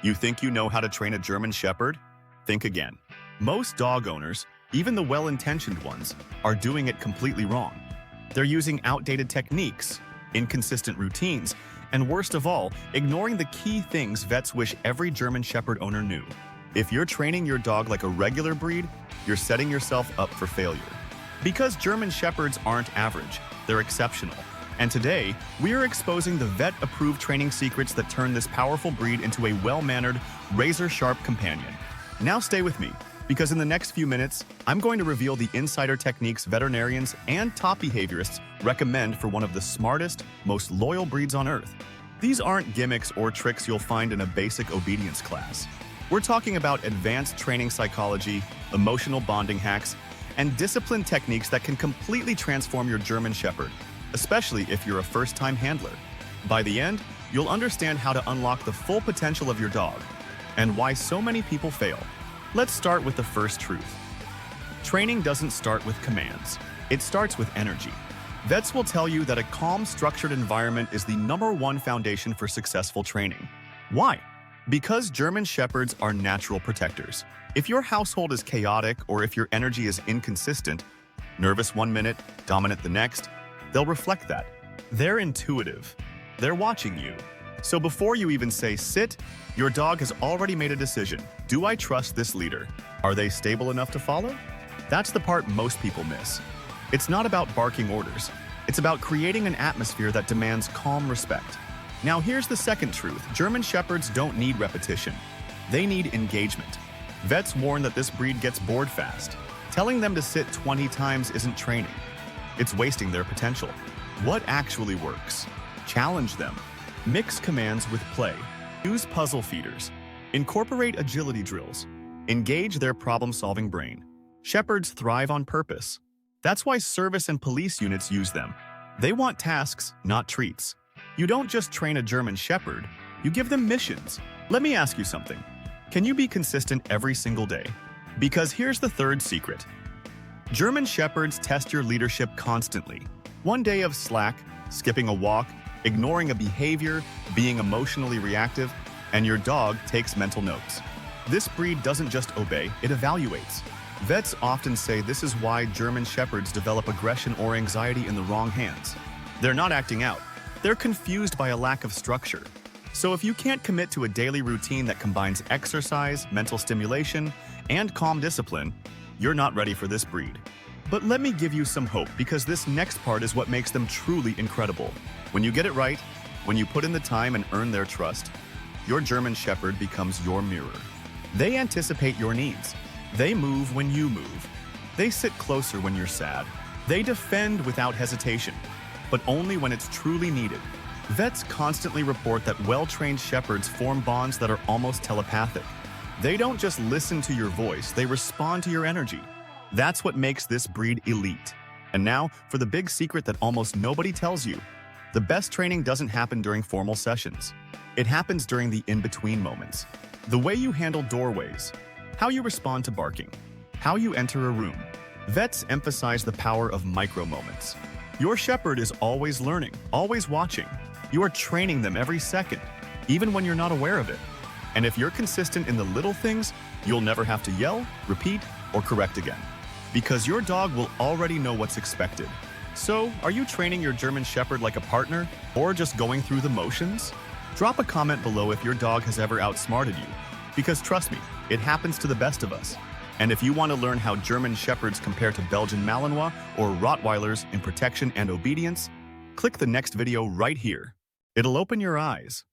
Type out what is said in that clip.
You think you know how to train a German Shepherd? Think again. Most dog owners, even the well-intentioned ones, are doing it completely wrong. They're using outdated techniques, inconsistent routines, and worst of all, ignoring the key things vets wish every German Shepherd owner knew. If you're training your dog like a regular breed, you're setting yourself up for failure. Because German Shepherds aren't average, they're exceptional. And today, we are exposing the vet-approved training secrets that turn this powerful breed into a well-mannered, razor-sharp companion. Now stay with me, because in the next few minutes, I'm going to reveal the insider techniques veterinarians and top behaviorists recommend for one of the smartest, most loyal breeds on Earth. These aren't gimmicks or tricks you'll find in a basic obedience class. We're talking about advanced training psychology, emotional bonding hacks, and discipline techniques that can completely transform your German Shepherd, especially if you're a first-time handler. By the end, you'll understand how to unlock the full potential of your dog and why so many people fail. Let's start with the first truth. Training doesn't start with commands. It starts with energy. Vets will tell you that a calm, structured environment is the #1 foundation for successful training. Why? Because German Shepherds are natural protectors. If your household is chaotic or if your energy is inconsistent, nervous one minute, dominant the next, they'll reflect that. They're intuitive. They're watching you. So before you even say sit, your dog has already made a decision. Do I trust this leader? Are they stable enough to follow? That's the part most people miss. It's not about barking orders. It's about creating an atmosphere that demands calm respect. Now here's the second truth. German Shepherds don't need repetition. They need engagement. Vets warn that this breed gets bored fast. Telling them to sit 20 times isn't training. It's wasting their potential. What actually works? Challenge them. Mix commands with play. Use puzzle feeders. Incorporate agility drills. Engage their problem-solving brain. Shepherds thrive on purpose. That's why service and police units use them. They want tasks, not treats. You don't just train a German Shepherd, you give them missions. Let me ask you something. Can you be consistent every single day? Because here's the third secret. German Shepherds test your leadership constantly. One day of slack, skipping a walk, ignoring a behavior, being emotionally reactive, and your dog takes mental notes. This breed doesn't just obey, it evaluates. Vets often say this is why German Shepherds develop aggression or anxiety in the wrong hands. They're not acting out. They're confused by a lack of structure. So if you can't commit to a daily routine that combines exercise, mental stimulation, and calm discipline, you're not ready for this breed. But let me give you some hope, because this next part is what makes them truly incredible. When you get it right, when you put in the time and earn their trust, your German Shepherd becomes your mirror. They anticipate your needs. They move when you move. They sit closer when you're sad. They defend without hesitation, but only when it's truly needed. Vets constantly report that well-trained Shepherds form bonds that are almost telepathic. They don't just listen to your voice, they respond to your energy. That's what makes this breed elite. And now, for the big secret that almost nobody tells you. The best training doesn't happen during formal sessions. It happens during the in-between moments. The way you handle doorways, how you respond to barking, how you enter a room. Vets emphasize the power of micro-moments. Your Shepherd is always learning, always watching. You are training them every second, even when you're not aware of it. And if you're consistent in the little things, you'll never have to yell, repeat, or correct again. Because your dog will already know what's expected. So, are you training your German Shepherd like a partner, or just going through the motions? Drop a comment below if your dog has ever outsmarted you, because trust me, it happens to the best of us. And if you want to learn how German Shepherds compare to Belgian Malinois or Rottweilers in protection and obedience, click the next video right here. It'll open your eyes.